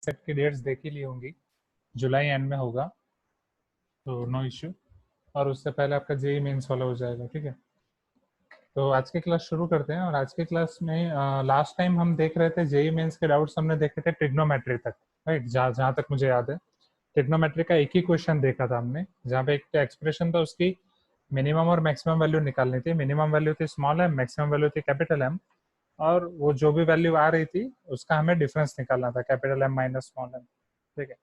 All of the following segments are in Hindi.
सेट की डेट्स देख ही ली होंगी, जुलाई एंड में होगा तो नो इश्यू, और उससे पहले आपका जेई मेंस वाला हो जाएगा, ठीक है। तो आज की क्लास शुरू करते हैं। और आज की क्लास में लास्ट टाइम हम देख रहे थे जेई मेंस के डाउट्स हमने देखे थे ट्रिग्नोमेट्री तक, राइट, जहाँ तक मुझे याद है ट्रिग्नोमेट्री का एक ही क्वेश्चन देखा था हमने, जहाँ पे एक एक्सप्रेशन था, उसकी मिनिमम और मैक्सिमम वैल्यू निकालनी थी। मिनिमम वैल्यू थी स्मॉल एम, मैक्सिमम वैल्यू थी कैपिटल एम, और वो जो भी वैल्यू आ रही थी उसका हमें डिफरेंस निकालना था, capital M minus small m, ठीक है।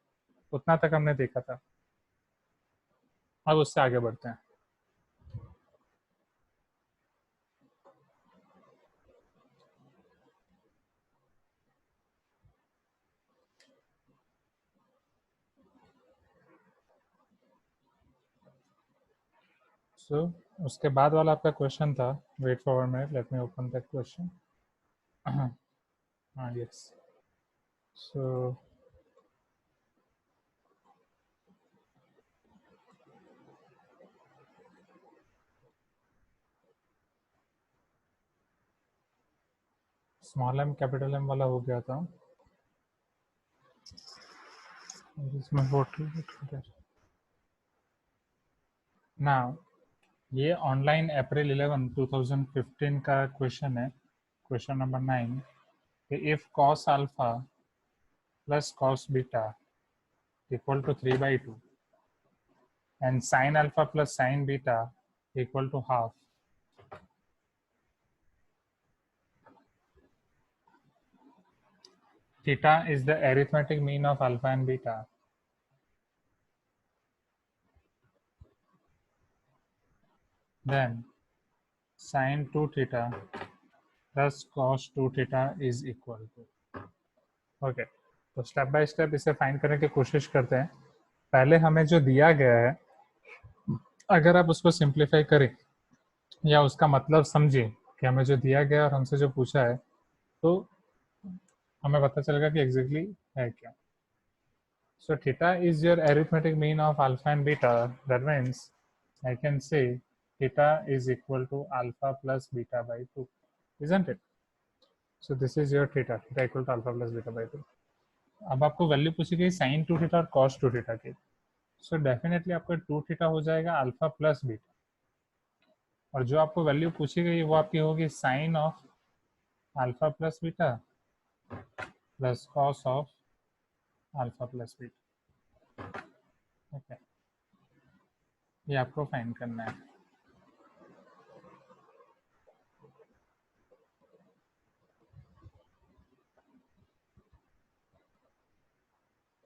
उतना तक हमने देखा था। अब उससे आगे बढ़ते हैं। सो उसके बाद वाला आपका क्वेश्चन था, wait for 1 minute, let me open that question. हाँ, yes. So small M capital M वाला हो गया था, इसमें ना, ये ऑनलाइन अप्रैल 11 2015 का क्वेश्चन है, question number 9। If cos alpha plus cos beta equal to 3/2 and sin alpha plus sin beta equal to half, theta is the arithmetic mean of alpha and beta, then sin 2 theta plus cos 2 theta is equal to, okay. तो स्टेप बाय स्टेप इसे फाइंड करने की कोशिश करते हैं। पहले हमें जो दिया गया है, अगर आप उसको सिंप्लीफाई करें या उसका मतलब समझें कि हमें जो दिया गया और हमसे जो पूछा है, तो हमें पता चलेगा कि एग्जैक्टली है क्या। So theta is your arithmetic mean of alpha and beta. That means I can say theta is equal to alpha plus beta by 2, isn't it? So this is your theta, theta equal to alpha plus beta by 2. अब आपको वैल्यू पूछी गई sin 2 थीटा और cos 2 थीटा की, सो डेफिनेटली आपका 2 थीटा हो जाएगा अल्फा प्लस बीटा, और जो आपको वैल्यू पूछी गई वो आपकी होगी sine of alpha plus beta plus cos of alpha plus beta, okay. ये आपको फाइंड करना है।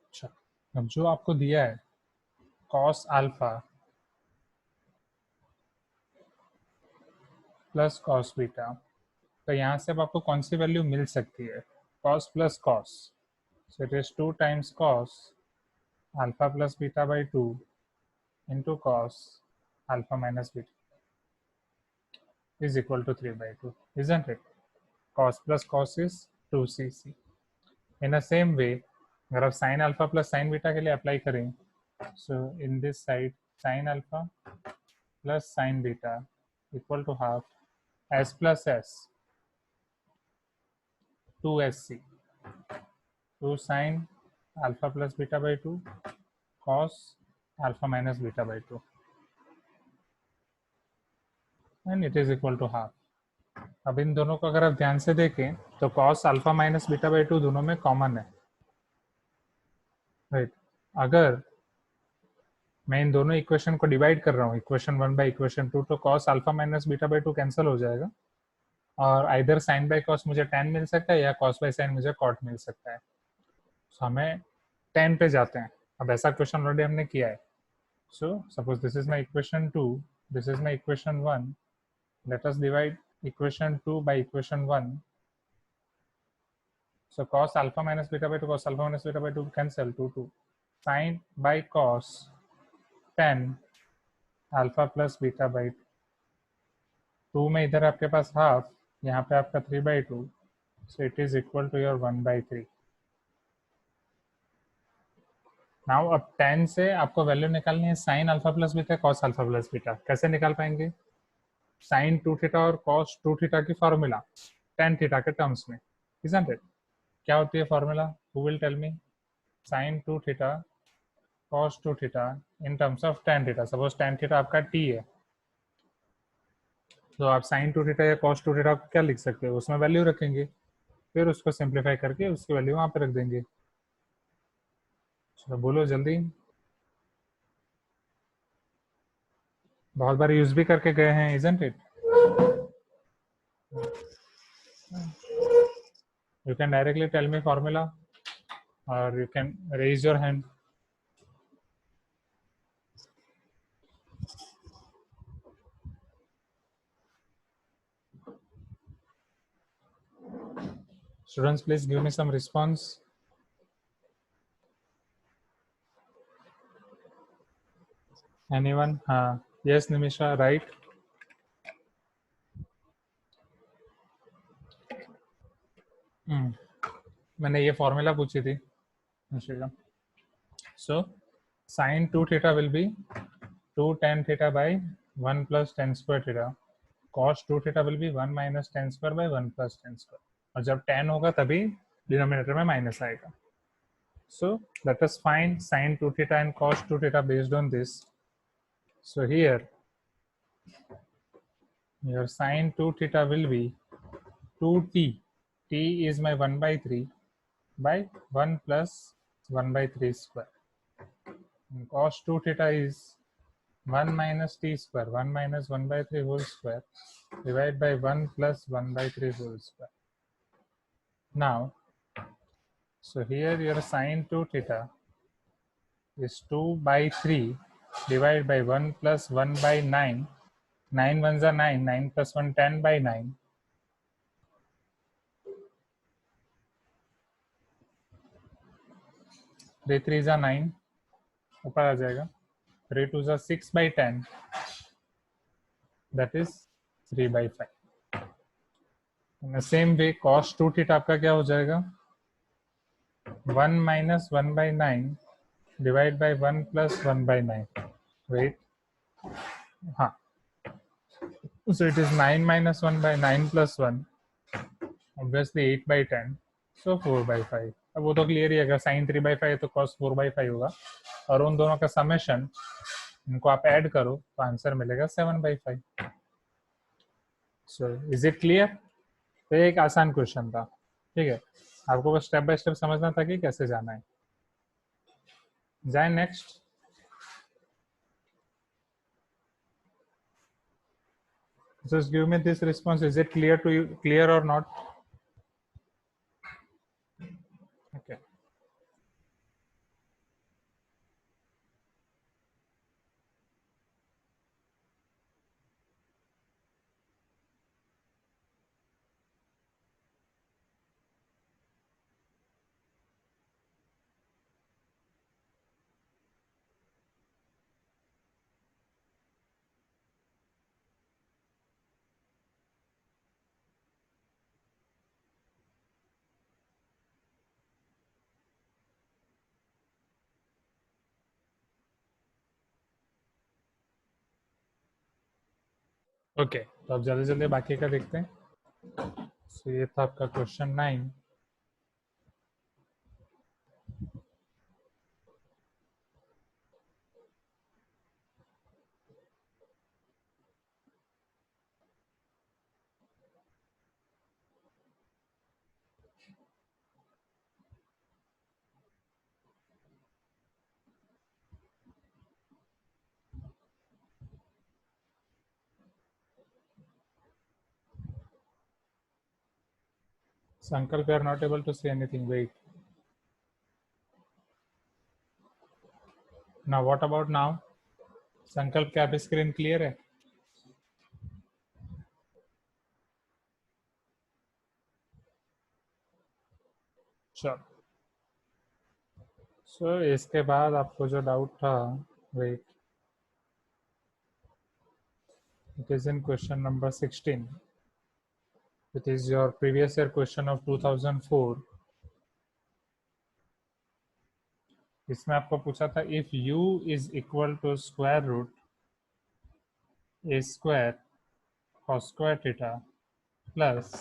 अच्छा, अब जो आपको दिया है cos alpha plus cos beta, तो यहाँ से अब आपको कौन सी वैल्यू मिल सकती है? Cos plus cos, so it is 2 times cos alpha plus beta by 2 into cos alpha minus beta is equal to 3/2, isn't it? Cos plus cos is 2cc. In the same way, अगर आप sin alpha plus sin beta के लिए अप्लाई करें, so in this side sin alpha plus sin beta equal to half s plus s 2sc, 2 sin alpha plus beta by 2 cos alpha minus beta by 2 and it is equal to half. अब इन दोनों को अगर आप ध्यान से देखें तो cos alpha minus beta by 2 दोनों में कॉमन है, राइट। अगर मैं इन दोनों इक्वेशन को डिवाइड कर रहा हूँ, इक्वेशन 1 बाई इक्वेशन 2, तो cos alpha minus beta by 2 cancel हो जाएगा, और आइदर साइन बाई कॉस मुझे tan मिल सकता है या cos बाई साइन मुझे cot मिल सकता है। सो हमें tan पे जाते हैं। अब ऐसा क्वेश्चन ऑलरेडी हमने किया है। So suppose this is my equation 2, this is my equation 1, let us divide equation 2 by equation 1। So cos alpha minus beta by 2, cos alpha minus beta by 2 cancel, 2 sin by cos tan alpha plus beta by 2 में इधर आपके पास हाफ, यहाँ पे आपका 3/2, so it is equal to your 1/3. Now अब tan से आपको वैल्यू निकालनी है sin alpha plus beta cos alpha plus beta. कैसे निकाल पाएंगे? sin 2 थीटा और cos 2 थीटा की फॉर्मूला tan थीटा के टर्म्स में, isn't it? क्या होती है formula? Who will tell me? sin 2 theta cos 2 theta in terms of tan theta. Suppose tan theta आपका t है, तो आप sin 2 थीटा या cos 2 थीटा क्या लिख सकते हो, उसमें वैल्यू रखेंगे, फिर उसको सिंप्लीफाई करके उसकी वैल्यू वहाँ पे रख देंगे। चलो बोलो जल्दी, बहुत बार यूज भी करके गए हैं, isn't it? You can directly tell me formula or you can raise your hand. Students, please give me some response. Anyone? Yes, Nimisha, right? मैंने ये फॉर्मूला पूछी थी। So sin 2 theta will be 2 tan theta by 1 plus tan square theta. Cos 2 theta will be 1 minus tan square by 1 plus tan square. और जब tan होगा तभी डिनोमिनेटर में माइनस आएगा। So let us find sin 2 theta and cos 2 theta based on this. So here your sin 2 theta will be 2t. T is my 1 by 3 by 1 plus 1 by 3 square. And cos 2 theta is 1 minus t square, 1 minus 1 by 3 whole square, divided by 1 plus 1 by 3 whole square. Now, so here your sin 2 theta is 2 by 3 divided by 1 plus 1 by 9. 9 ones are 9, 9 plus 1, 10 by 9. 3 3 are 9, ऊपर आ जाएगा। 3 2 are 6 by 10, that is 3 by 5. In the same way, cos 2 theta आपका क्या हो जाएगा? 1 minus 1 by 9 divided by 1 plus 1 by 9. Wait. हाँ. So it is 9 minus 1 by 9 plus 1. Obviously 8 by 10. So 4 by 5. अब वो तो क्लियर ही है, अगर साइन 3 by 5 है तो cos 4 by 5 होगा, और उन दोनों का समेशन इनको आप ऐड करो तो आंसर मिलेगा 7 by 5. So is it clear? तो ये एक आसान क्वेश्चन था, ठीक है, आपको बस स्टेप बाय स्टेप समझना था कि कैसे जाना है। जाए next. Just give me this response. Is it clear to you? Clear or not? Okay. Okay, तो अब जल्दी जल्दी बाकी का देखते हैं। सो ये था आपका question 9। Sankalp, you are not able to say anything. Wait. Now what about now? संकल्प, क्या आपकी स्क्रीन क्लियर है? चलो, सो इसके बाद आपको जो डाउट था, wait, it is in question number 16. It is your previous year question of 2004. इसमें आपको पूछा था if u is equal to square root A square cos square theta plus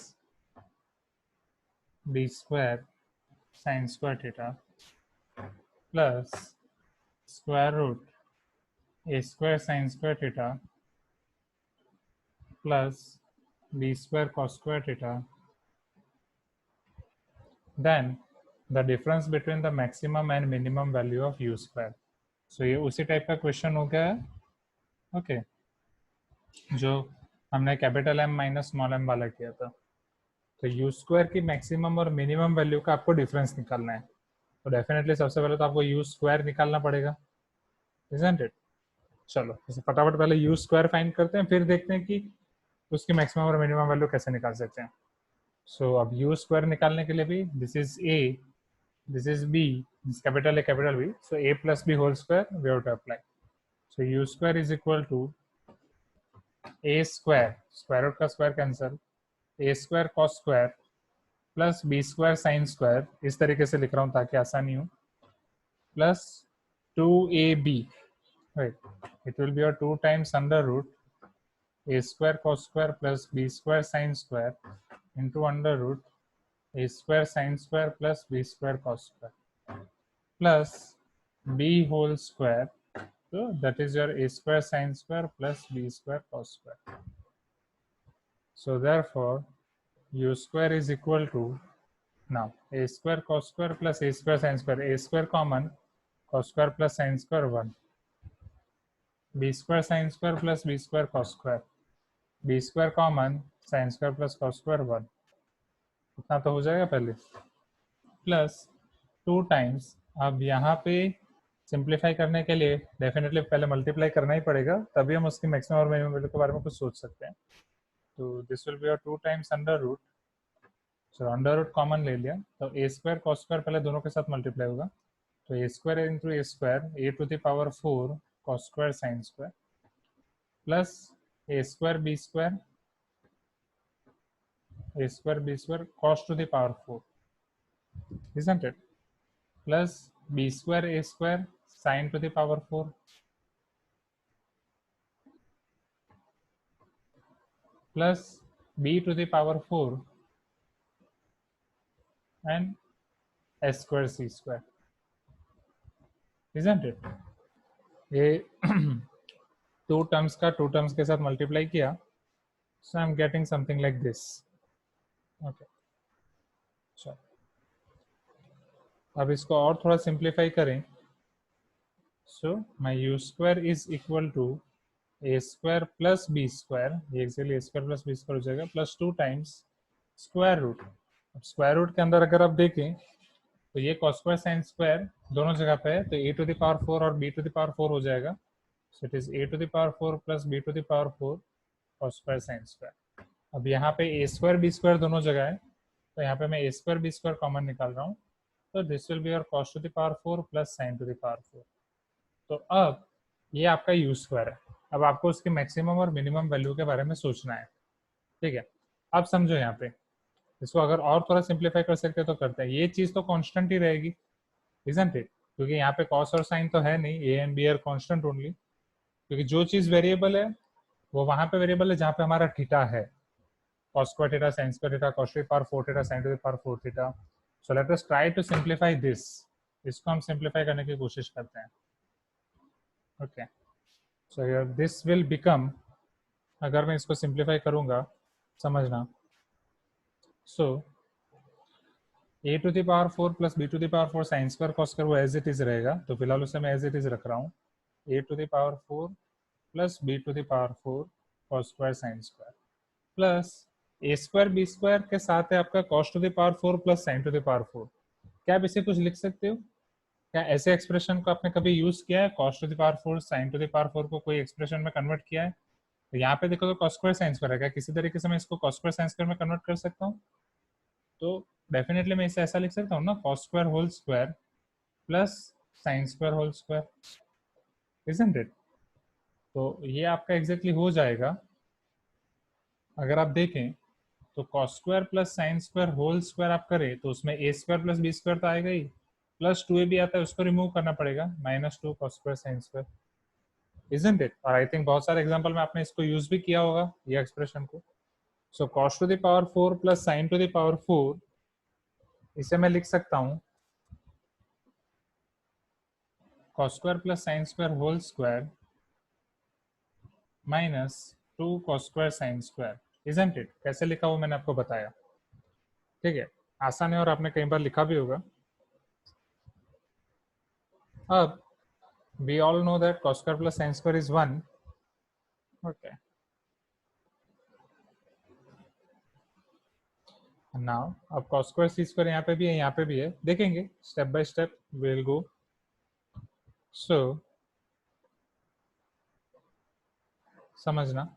b square sin square theta, plus square root A square sine square theta plus B square cos square theta, then the difference between the maximum and minimum value of U square. So ये उसी टाइप का क्वेश्चन हो गया है, ओके, जो हमने capital M minus small m वाला किया था। तो यू स्क्वायर की मैक्सिमम और मिनिमम वैल्यू का आपको डिफरेंस निकालना है। तो डेफिनेटली सबसे पहले तो आपको यू स्क्वायर निकालना पड़ेगा, इजंट इट। चलो इसे फटाफट पहले यू स्क्वायर फाइंड करते हैं, फिर देखते हैं कि उसकी मैक्सिमम और मिनिमम वैल्यू कैसे निकाल सकते हैं। सो अब यू स्क्वायर निकालने के लिए भी this is A, this is B, this capital A capital B, so A plus B whole square we have to apply. So U square is equal to A square, square root का square cancel, A square cos square plus B square sine square, इस तरीके से लिख रहा हूँ ताकि आसानी हो, plus 2ab, right, it will be a 2 times under root a square cos square plus b square sin square into under root a square sin square plus b square cos square plus b whole square, so that is your a square sin square plus b square cos square. So therefore u square is equal to, now a square cos square plus a square sin square, a square common, cos square plus sin square 1, b square sin square plus b square cos square, b square common sign square plus cos square 1, उतना तो हो जाएगा पहले, प्लस 2 टाइम्स, अब यहाँ पे सिंप्लीफाई करने के लिए डेफिनेटली पहले मल्टीप्लाई करना ही पड़ेगा, तभी हम उसकी मैक्सिमम और मिनिमम वैल्यू के बारे में कुछ सोच सकते हैं। तो this will be 2 times under root, so under root common ले लिया, तो ए स्क्वायर कॉस स्क्वायर पहले दोनों के साथ मल्टीप्लाई होगा, तो A square into A square A to the power 4 cos square sine square plus A square B square a square b square cos to the power 4, isn't it, plus b square a square sin to the power 4 plus b to the power 4 and s square c square, isn't it। ये टू टर्म्स के साथ मल्टीप्लाई किया, so I'm getting something like this, okay। चलो अब इसको और थोड़ा सिंप्लीफाई करें, so my u square is equal to a square plus b square, ये actually a square plus b square हो जाएगा, प्लस 2 टाइम्स स्क्वायर रूट। अब स्क्वायर रूट के अंदर अगर आप देखें तो ये cos स्क्वायर sin स्क्वायर दोनों जगह पे है, तो a टू द पावर 4 और b टू द पावर 4 हो जाएगा, so it is a to the power 4 प्लस b to the power 4 cos square sin square. अब यहाँ पे a स्क्वायर b स्क्वायर दोनों जगह है, तो यहाँ पे मैं a square b square common निकाल रहा हूँ, तो this will be your cos to the power 4 प्लस sin टू द पावर 4। तो अब ये आपका यू स्क्वायर है, अब आपको उसकी मैक्सिमम और मिनिमम वैल्यू के बारे में सोचना है, ठीक है। अब समझो यहाँ पे इसको अगर और थोड़ा सिंप्लीफाई कर सकते हैं तो करते हैं, ये चीज तो कांस्टेंट ही रहेगी, इजंट इट, क्योंकि यहाँ पे कॉस और साइन तो है नहीं, a and b are constant only, क्योंकि जो चीज वेरिएबल है वो वहां पे वेरिएबल है जहाँ पे हमारा थीटा है, cos square theta sin square theta cos to the power 4 theta sin to the power 4 theta. So let us try to simplify this, इसको हम सिंप्लीफाई करने की कोशिश करते हैं, okay. So here this will become, अगर मैं इसको सिंप्लीफाई करूंगा समझना, so A to the power 4 plus B to the power 4 sine square cos square वो एज इट इज रहेगा, तो फिलहाल उसे मैं एज इट इज रख रहा हूँ, A to the power 4 plus B to the power 4 cos square sine square plus A square B square के साथ है आपका cos to the power 4 plus sine to the power 4। क्या आप इसे कुछ लिख सकते हो, क्या ऐसे एक्सप्रेशन को आपने कभी यूज किया है, cos to the power 4 sign to the power 4 को कोई एक्सप्रेशन में कन्वर्ट किया है। तो यहाँ पे देखो तो कॉस स्क्वायर साइन स्क्वायर है, क्या किसी तरीके से मैं इसको कॉस स्क्वायर साइन स्क्वायर में कन्वर्ट कर सकता हूँ, तो डेफिनेटली मैं इसे ऐसा लिख सकता हूँ ना, cos square whole square plus sine square whole square, isn't it. तो ये आपका एग्जैक्टली हो जाएगा, अगर आप देखें तो cos square plus sine square whole square आप करें तो उसमें a square plus B square तो आएगा ही, प्लस 2ab आता है उसको रिमूव करना पड़ेगा, minus 2 cos square sine square, isn't it. और आई थिंक बहुत सारे एग्जांपल में आपने इसको यूज भी किया होगा ये एक्सप्रेशन को। So cos to the power 4 plus sine to the power 4, इसे मैं लिख सकता हूँ cos square plus sine square whole square minus 2 cos square sine square, isn't it? कैसे लिखा वो मैंने आपको बताया, ठीक है, आसान है और आपने कई बार लिखा भी होगा. अब we all know that cos square plus sin square is 1. Okay, now अब cos square c square यहाँ पे भी है, यहाँ पे भी है, देखेंगे step by step we'll go. So समझना,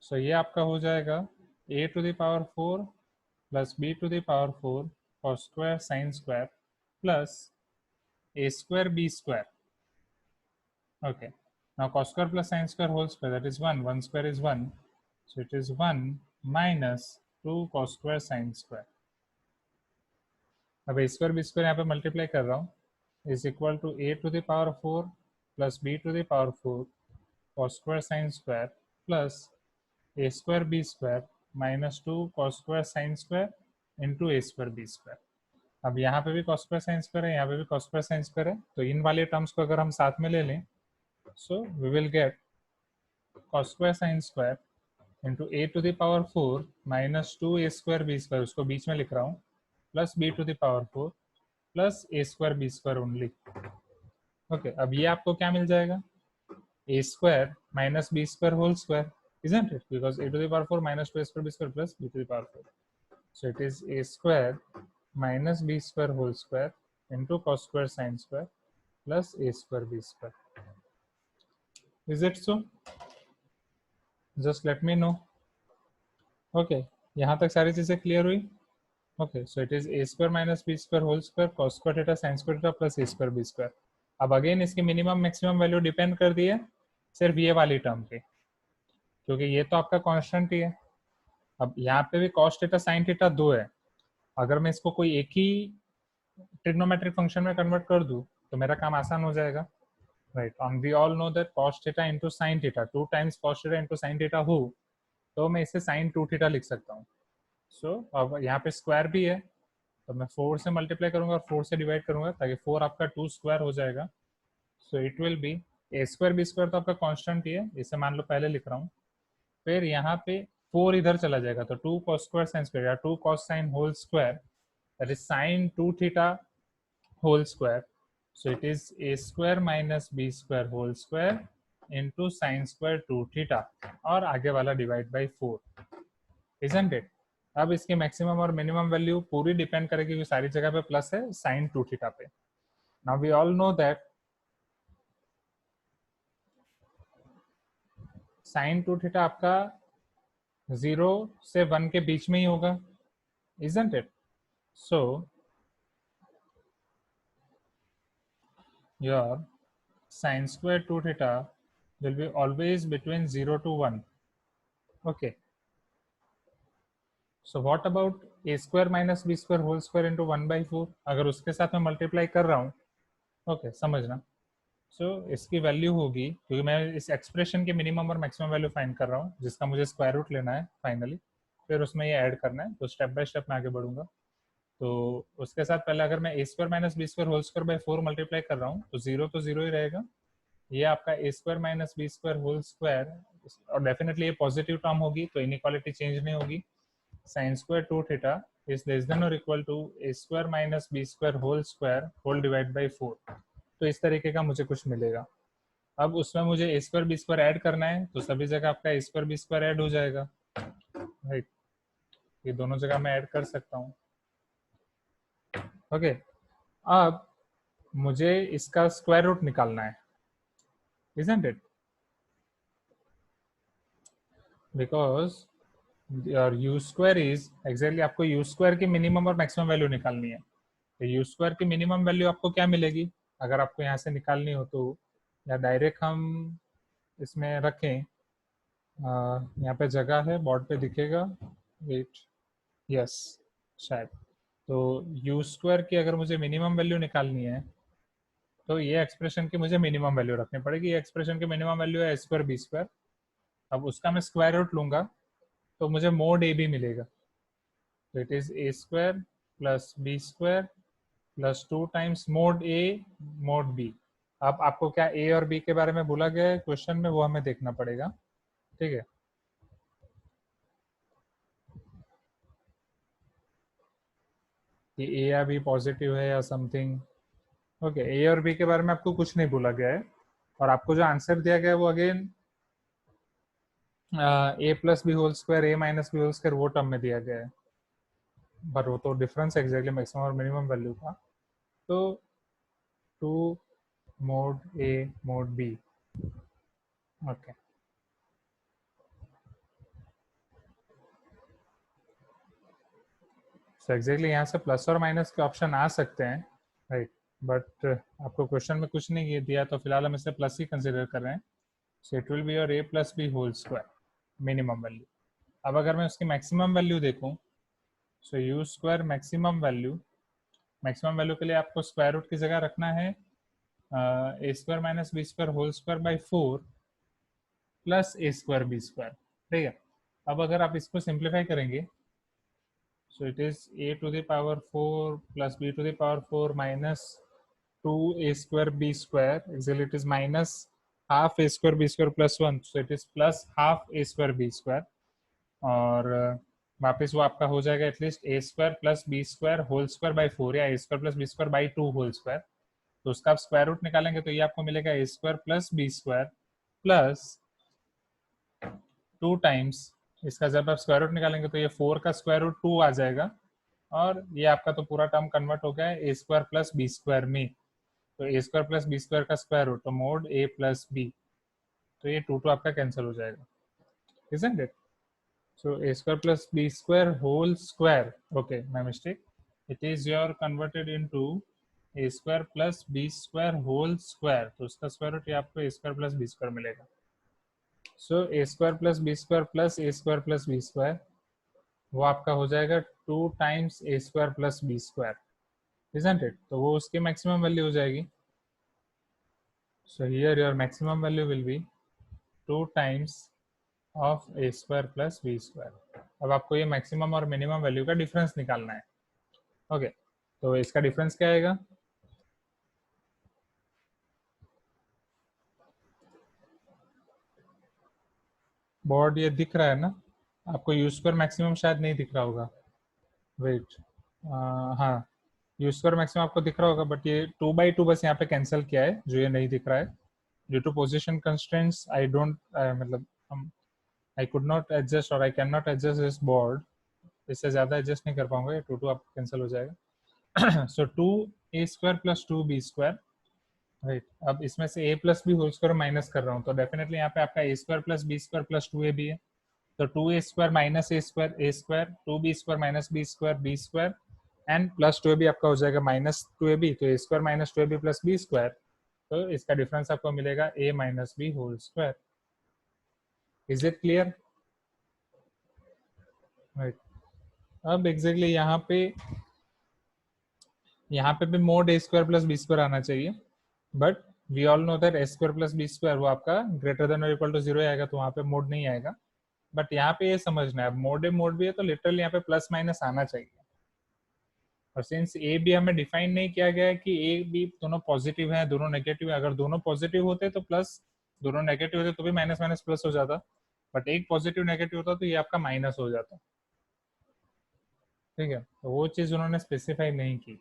so ये आपका हो जाएगा a to the power 4 plus b to the power 4 cos square sin square plus a square b square. Okay, now cos square plus sin square whole square, that is 1, 1 square is 1, so it is 1 minus 2 cos square sin square. अब a square b square यहाँ पे मल्टीप्लाई कर रहा हूँ, is equal to a to the power 4 plus b to the power 4 cos square sin square plus a square b square minus 2 cos square sin square into a square b square. अब यहाँ पे भी cos square sin square है, यहाँ पे भी cos square sin square है, तो इन वाले टर्म्स को अगर हम साथ में ले लें, so we will get cos square sin square into a to the power 4 minus 2 a square b square, उसको बीच में लिख रहा हूँ, plus b to the power 4 plus A square B square only. Okay, अब ये आपको क्या मिल जाएगा, A square minus B square whole square, isn't it? Because a to the power 4 minus 2a square b square plus b to the power 4. So it is a square minus b square whole square into cos square sin square plus a square b square. Is it so? Just let me know. Okay, यहाँ तक सारी चीजें क्लियर हुई? Okay, so it is a square minus b square whole square cos square theta sin square theta plus a square b square. अब अगेन इसकी मिनिमम मैक्सिमम वैल्यू डिपेंड कर दी है सिर्फ ये वाली टर्म पे, क्योंकि ये तो आपका कांस्टेंट ही है. अब यहाँ पे भी cos थीटा sin थीटा दो है, अगर मैं इसको कोई एक ही ट्रिग्नोमेट्रिक फंक्शन में कन्वर्ट कर दूं तो मेरा काम आसान हो जाएगा, right? On we all know that cos theta into sin theta 2 times cos theta into sin theta हो, तो मैं इसे sin 2 थीटा लिख सकता हूँ. सो अब यहाँ पे स्क्वायर भी है, तो मैं 4 से मल्टीप्लाई करूंगा और 4 से डिवाइड करूंगा ताकि 4 आपका 2 स्क्वायर हो जाएगा. So it will be a square B square, तो आपका कांस्टेंट ही है, इसे मान लो पहले लिख रहा हूँ, फिर यहाँ पे 4 इधर चला जाएगा तो 2 cos स्क्वायर sin स्क्वायर या 2 cos sin whole square, that is sin 2 theta whole square. So it is a square minus B square whole square into sine square 2 theta और आगे वाला डिवाइड बाई 4, इजंट इट? अब इसकी मैक्सिमम और मिनिमम वैल्यू पूरी डिपेंड करेगी क्योंकि सारी जगह पे प्लस है sin 2 थीटा पे. Now we all know that sin 2 theta आपका 0 से 1 के बीच में ही होगा, isn't it? So your sin square 2 theta will be always between 0 to 1. Okay, so what about a square minus b square whole square into 1 by 4? अगर उसके साथ मैं मल्टीप्लाई कर रहा हूँ, ओके समझना, सो इसकी वैल्यू होगी, क्योंकि मैं इस एक्सप्रेशन के मिनिमम और मैक्सिमम वैल्यू फाइंड कर रहा हूँ जिसका मुझे स्क्वायर रूट लेना है फाइनली, फिर उसमें ये ऐड करना है, तो स्टेप बाय स्टेप मैं आगे बढ़ूंगा. तो उसके साथ पहले अगर मैं A square minus B square whole square by 4 multiply कर रहा हूँ तो जीरो ही रहेगा, ये आपका A square minus B square whole square, और डेफिनेटली ये पॉजिटिव टर्म होगी तो इनइक्वालिटी चेंज नहीं होगी. Sine square 2 theta is less than और equal to A square minus B square whole divide by 4. तो इस तरीके का मुझे कुछ मिलेगा. अब उसमें मुझे ए स्क्वायर बी स्क्वायर ऐड करना है, तो सभी जगह आपका A square B square add हो जाएगा, राइट? ये दोनों जगह मैं ऐड कर सकता हूँ. ओके, अब मुझे इसका स्क्वायर रूट निकालना है, isn't it? Because your u square is exactly, आपको u स्क्वायर की मिनिमम और मैक्सिमम वैल्यू निकालनी है. तो u स्क्वायर की मिनिमम वैल्यू आपको क्या मिलेगी अगर आपको यहाँ से निकालनी हो तो, या डायरेक्ट हम इसमें रखें, यहाँ पे जगह है, बोर्ड पे दिखेगा, वेट, यस शायद. तो u स्क्वायर की अगर मुझे मिनिमम वैल्यू निकालनी है तो ये एक्सप्रेशन की मुझे मिनिमम वैल्यू रखनी पड़ेगी. ये एक्सप्रेशन की मिनिमम वैल्यू है ए स्क्वायर बी स्क्वायर. अब उसका मैं स्क्वायर रूट लूंगा तो मुझे मोड ए भी मिलेगा, तो it is a square plus B square plus 2 times mod A mod b. अब आपको क्या ए और बी के बारे में बोला गया है क्वेश्चन में, वो हमें देखना पड़ेगा, ठीक है। कि ए या बी पॉजिटिव है या समथिंग। ओके, ए और बी के बारे में आपको कुछ नहीं बोला गया है, और आपको जो आंसर दिया गया है वो again A plus B whole square A minus B whole square वो टर्म में दिया गया है, पर वो तो डिफरेंस एग्जैक्टली मैक्सिमम और मिनिमम वैल्यू का। तो 2 मोड ए mod B. Okay, so exactly यहाँ से प्लस और माइनस के ऑप्शन आ सकते हैं, राइट, बट आपको क्वेश्चन में कुछ नहीं दिया, तो फिलहाल हम इसे प्लस ही कंसिडर कर रहे हैं। So it will be your A plus B whole square minimum value. अब अगर मैं उसकी मैक्सिमम वैल्यू देखूं, so U square maximum value, maximum value के लिए आपको स्क्वायर रूट की जगह रखना है A square minus B square whole square by 4 plus A square B square, ठीक है। अब अगर आप इसको सिंप्लीफाई करेंगे, so it is a to the power 4 plus b to the power 4 minus 2a square b square, actually it is minus half a square b square plus 1, so it is plus half a square b square, और वापस वो आपका हो जाएगा at least A square plus B square whole square by 4 या A square plus B square by 2 whole square. तो उसका आप स्क्वायर रूट निकालेंगे तो ये आपको मिलेगा A square plus B square plus 2 times, इसका जब आप स्क्वायर रूट निकालेंगे तो ये 4 का स्क्वायर रूट 2 आ जाएगा, और ये आपका तो पूरा टर्म कन्वर्ट हो गया है A square plus B square में। तो A square plus B square का स्क्वायर रूट, तो मोड ए प्लस बी, तो ये 2 आपका कैंसिल हो जाएगा, isn't it? So a square plus b square whole square, okay, my mistake, it is your converted into a square plus b square whole square, तो उसका स्क्वायर रूट ये आपको a square plus b square मिलेगा। So a square plus b square plus a square plus b square, वो आपका हो जाएगा 2 times a square plus b square, isn't it? तो वो उसकी मैक्सिमम वैल्यू हो जाएगी। So here your maximum value will be 2 times of a square plus b square। अब आपको ये मैक्सिमम और मिनिमम वैल्यू का डिफरेंस निकालना है, ओके। तो इसका डिफरेंस क्या आएगा? बोर्ड ये दिख रहा है ना आपको? यू स्क्वायर मैक्सिमम शायद नहीं दिख रहा होगा, वेट, हाँ, यू स्क्वायर मैक्सिमम आपको दिख रहा होगा, बट ये 2/2 बस यहाँ पे कैंसिल किया है, जो ये नहीं दिख रहा है due to position constraints. I don't मतलब आई कुड नॉट एडजस्ट और I can not adjust this board, इससे ज़्यादा एडजस्ट नहीं कर पाऊंगा, 2 आपको कैंसिल हो जाएगा। So 2a square plus 2b square, right. अब इसमें से a plus B whole square minus कर रहा हूँ, तो डेफिनेटली यहाँ पे आपका a square plus B square plus 2ab है, तो 2a square minus a square 2b square minus b square and plus 2ab आपका हो जाएगा माइनस 2ab, तो a square minus 2ab plus b square, तो इसका डिफरेंस आपको मिलेगा a minus B whole square. Is it clear? Right. अब एग्जैक्टली यहाँ पे भी mod a square plus B square आना चाहिए, but we all know that a square plus B square वो आपका ग्रेटर देन और इक्वल टू 0 आएगा, तो वहाँ पे मोड नहीं आएगा। बट यहाँ पे ये समझना है, अब मोड भी है तो लिटरली यहाँ पे प्लस माइनस आना चाहिए, और सिंस ए बी हमें डिफाइन नहीं किया गया है कि ए बी दोनों पॉजिटिव है दोनों नेगेटिव है, अगर दोनों पॉजिटिव होते तो प्लस, दोनों नेगेटिव होते तो भी माइनस माइनस प्लस हो जाता, बट एक पॉजिटिव नेगेटिव होता तो ये आपका माइनस हो जाता, ठीक है। तो वो चीज उन्होंने स्पेसिफाई नहीं की,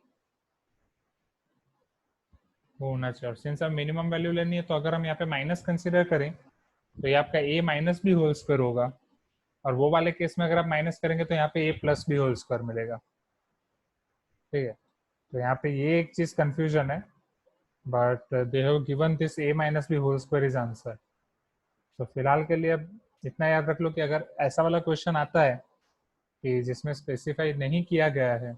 वो होना चाहिए। और सिंस अब मिनिमम वैल्यू लेनी है, तो अगर हम यहाँ पे माइनस कंसिडर करें तो ये आपका ए माइनस बी होल स्क्वायर होगा, और वो वाले केस में अगर आप माइनस करेंगे तो यहाँ पे ए प्लस बी होल स्क्वायर मिलेगा, ठीक है। तो यहाँ पे ये एक चीज कंफ्यूजन है, but they have given this a minus B whole square is answer. तो फिलहाल के लिए अब इतना याद रख लो कि अगर ऐसा वाला क्वेश्चन आता है कि जिसमें स्पेसिफाई नहीं किया गया है,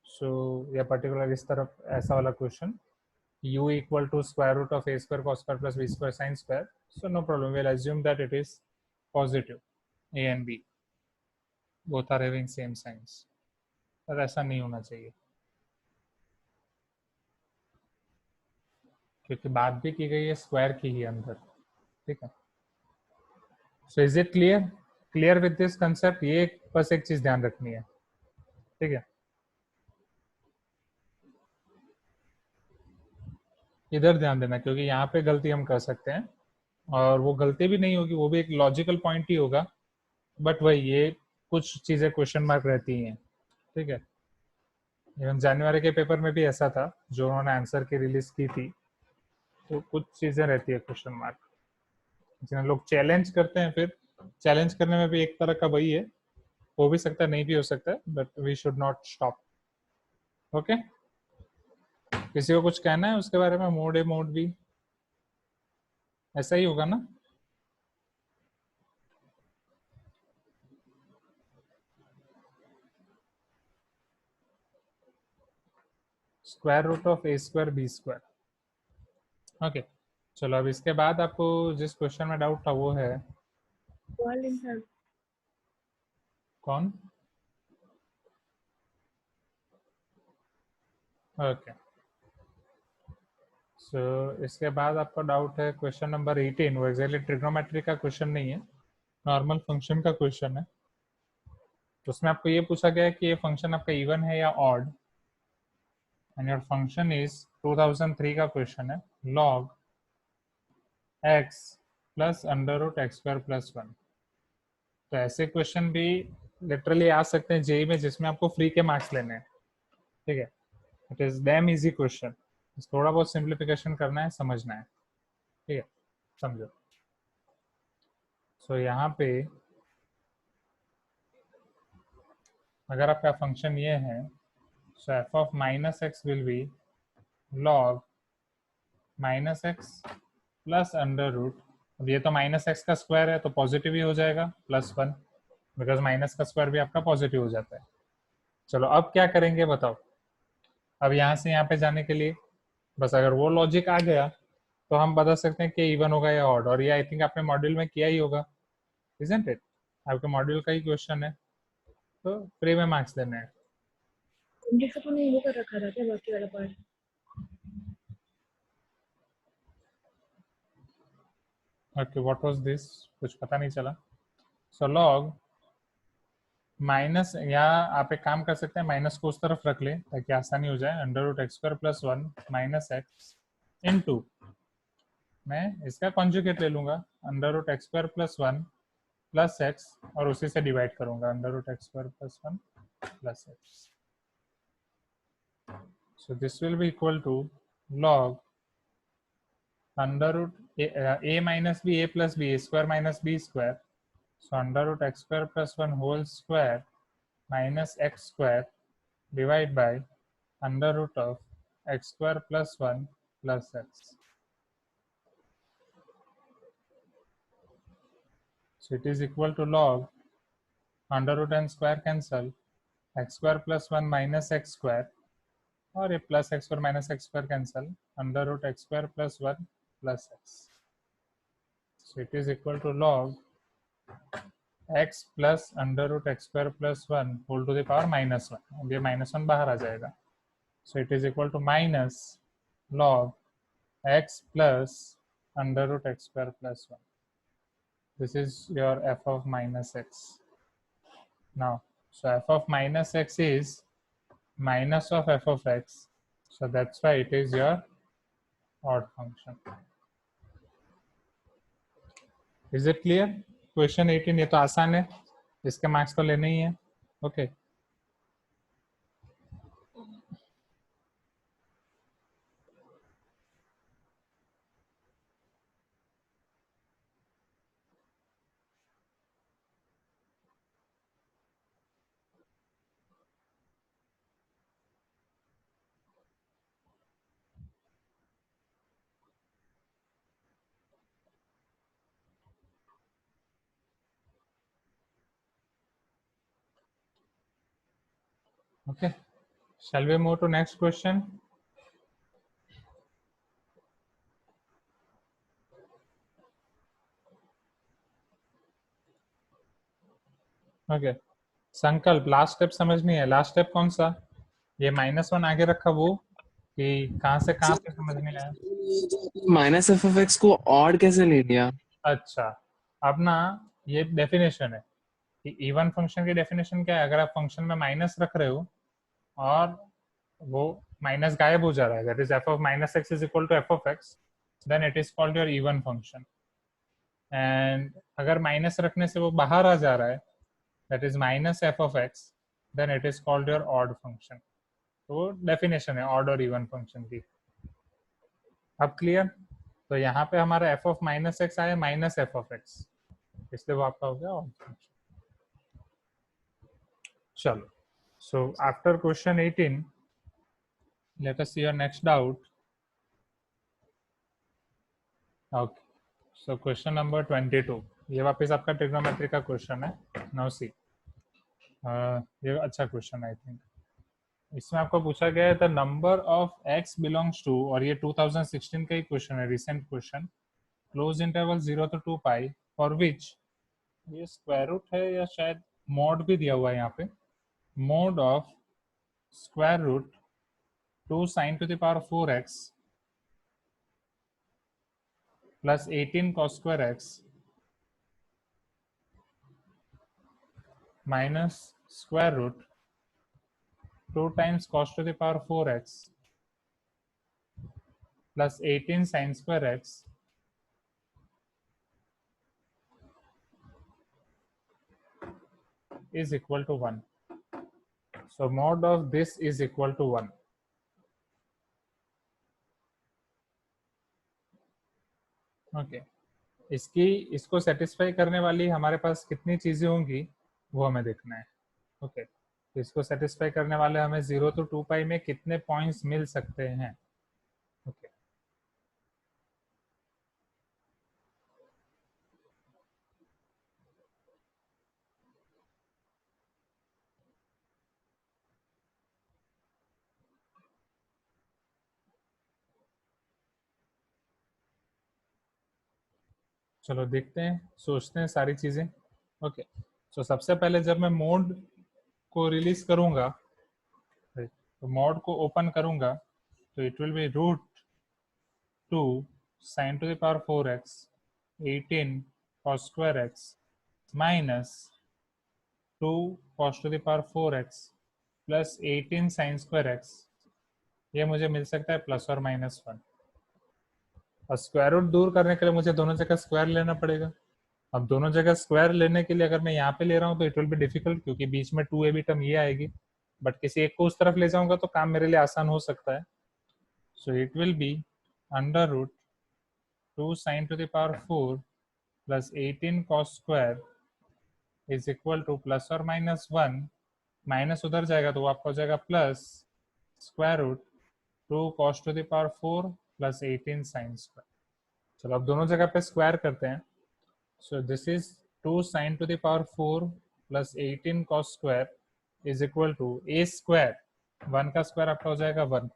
सो या पर्टिकुलर इस तरफ ऐसा वाला question, u equal to square root of a square cos square plus b square sin square, so no problem, we'll assume that it is positive, a and b both are having same signs, पर ऐसा नहीं होना चाहिए क्योंकि बात भी की गई है स्क्वायर की ही अंदर, ठीक है। So is it clear with this concept? ये बस एक चीज ध्यान रखनी है, ठीक है। इधर ध्यान देना, क्योंकि यहाँ पे गलती हम कर सकते हैं और वो गलती भी नहीं होगी, वो भी एक लॉजिकल पॉइंट ही होगा, बट वही ये कुछ चीज़ें क्वेश्चन मार्क रहती हैं। ठीक है, इवन जनवरी के पेपर में भी ऐसा था जो उन्होंने आंसर की रिलीज की थी, तो कुछ चीज़ें रहती है क्वेश्चन मार्क, जिन्हें लोग चैलेंज करते हैं। फिर चैलेंज करने में भी एक तरह का वही है, हो भी सकता है नहीं भी हो सकता है, but we should not stop. Okay, किसी को कुछ कहना है उसके बारे में? मोड ए मोड बी ऐसा ही होगा ना? Square root of a square B square. Okay, चलो अब इसके बाद आपको जिस क्वेश्चन में डाउट था वो है कौन? ओके, सो इसके बाद आपका डाउट है क्वेश्चन नंबर 18। वो एक्जैक्टली ट्रिग्नोमेट्री का क्वेश्चन नहीं है, नॉर्मल फंक्शन का क्वेश्चन है। तो उसमें आपको ये पूछा गया है कि ये फंक्शन आपका इवन है या odd, and your function is 2003 का क्वेश्चन है, log x plus under root x square plus 1। तो ऐसे क्वेश्चन भी लिटरली आ सकते हैं जेई में, जिसमें आपको फ्री के मार्क्स लेने हैं। ठीक है, it is damn easy question, थोड़ा बहुत सिंप्लीफिकेशन करना है, समझना है। ठीक है, समझो। सो यहाँ पे अगर आपका फंक्शन ये है, so F of minus X will be log minus X plus under root, अब ये तो माइनस एक्स का स्क्वायर है तो पॉजिटिव ही हो जाएगा, प्लस 1, बिकॉज माइनस का स्क्वायर भी आपका पॉजिटिव हो जाता है। चलो अब क्या करेंगे बताओ। अब यहाँ से यहाँ पे जाने के लिए बस अगर वो लॉजिक आ गया तो हम बता सकते हैं कि इवन होगा या ऑड, और ये आई थिंक आपने मॉड्यूल में किया ही होगा, इजंट इट? आपके मॉड्यूल का ही क्वेश्चन है, तो फ्री में मार्क्स देने हैं। जैसे तूने वो कर रखा था क्या बाकी वाला part? Okay, what was this? कुछ पता नहीं चला। सो लॉग माइनस, यहाँ आप एक काम कर सकते हैं, माइनस को उस तरफ रख ले ताकि आसानी हो जाए, under root x square plus 1 minus x into, मैं इसका कॉन्जुगेट ले लूंगा, under root x square plus 1 plus x, और उसी से डिवाइड करूंगा, under root x square plus 1 plus x. So this will be equal to log under root a minus b, a plus b, a square minus b square. So under root x square plus 1 whole square minus x square divided by under root of x square plus 1 plus x. So it is equal to log under root and square cancel, x square plus 1 minus x square, और ये plus x square minus x square cancel, under root x square plus 1 plus x. So it is equal to log x plus under root x square plus 1 whole to the power minus 1, अब ये माइनस 1 बाहर आ जाएगा। So it is equal to minus log x plus under root x square plus 1। This is your f of minus x now. So f of minus x is minus of f of x, so that's why it is your odd function. Is it clear? Question 18 ये तो आसान है, इसके मार्क्स तो लेने ही है। Okay, okay, shall we move to next question? Okay, संकल्प लास्ट स्टेप समझ नहीं है, लास्ट स्टेप कौन सा? ये माइनस 1 आगे रखा वो, कि कहाँ से कहाँ पे समझ नहीं आया? माइनस एफ ऑफ एक्स को ऑड कैसे ले लिया? अच्छा, अब ना ये डेफिनेशन है कि इवन फंक्शन की डेफिनेशन क्या है, अगर आप फंक्शन में माइनस रख रहे हो और वो माइनस गायब हो जा रहा है, that is f of minus x is equal to f of x, then it is called your even function. And अगर माइनस रखने से वो बाहर आ जा रहा है, that is minus f of x, then it is called your odd function. तो डेफिनेशन है ऑड और इवन फंक्शन की। अब क्लियर? तो यहाँ पे हमारा एफ ऑफ माइनस एक्स आया माइनस एफ ऑफ एक्स, इसलिए वो आपका हो गया ऑड फंक्शन। चलो, so after question 18, let us see your next doubt. Okay, so question number 22, ये वापस आपका ट्रिग्नोमेट्री का क्वेश्चन है। नाउ सी, ये अच्छा क्वेश्चन आई थिंक। इसमें आपको पूछा गया है the number of x belongs to, और ये 2016 का ही क्वेश्चन है, recent question, close interval 0 to 2 pi for which, ये स्क्वायर रूट है या शायद मॉड भी दिया हुआ है यहाँ पे, mod of square root 2 sin to the power 4x plus 18 cos square x minus square root 2 times cos to the power 4x plus 18 sin square x is equal to 1. So mod of this is equal to 1. Okay. इसको सेटिस्फाई करने वाली हमारे पास कितनी चीजें होंगी वो हमें देखना है। ओके, तो इसको सेटिस्फाई करने वाले हमें 0 to 2 पाई में कितने पॉइंट्स मिल सकते हैं। ओके, चलो देखते हैं, सोचते हैं सारी चीजें। ओके, सो सबसे पहले जब मैं मोड को रिलीज करूंगा, तो मोड को ओपन करूंगा, तो it will be root 2 sin to the power 4x 18 cos square x minus 2 cos to the power 4x plus 18 sin square x, ये मुझे मिल सकता है प्लस और माइनस 1। और स्क्वायर रूट दूर करने के लिए मुझे दोनों जगह स्क्वायर लेना पड़ेगा। अब दोनों जगह स्क्वायर लेने के लिए अगर मैं यहाँ पे ले रहा हूँ तो इट विल बी डिफिकल्ट, क्योंकि बीच में 2ab टर्म ये आएगी, बट किसी एक को उस तरफ ले जाऊंगा तो काम मेरे लिए आसान हो सकता है। So it will be under root 2 sin to the power 4 plus 18 cos square is equal to plus और माइनस 1, माइनस उधर जाएगा तो वो आपका हो जाएगा plus square root 2 cos to the power 4 plus 18 sin square। चलो अब दोनों जगह पे स्क्वायर करते हैं। So this is 2 sin to the power 4 plus 18 cos square is equal to a square, 1 का स्क्वायर आपका हो जाएगा 1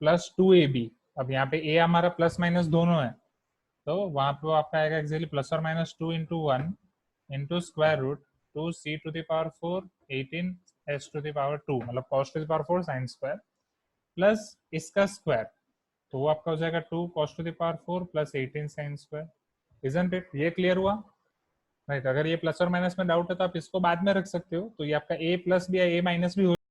प्लस 2ab। अब यहाँ पे a हमारा प्लस माइनस दोनों है, तो वहां पे आपका आएगा एक्चुअली प्लस और minus 2 into 1 into square root 2c to the power 4 18 s to the power 2, मतलब cos to the power 4 sin square plus इसका स्क्वायर, तो वो आपका हो जाएगा 2 cos to the power 4 plus 18 sin square. Isn't it? ये क्लियर हुआ? राइट। अगर ये प्लस और माइनस में डाउट है तो आप इसको बाद में रख सकते हो, तो ये आपका a प्लस भी है, a माइनस भी हो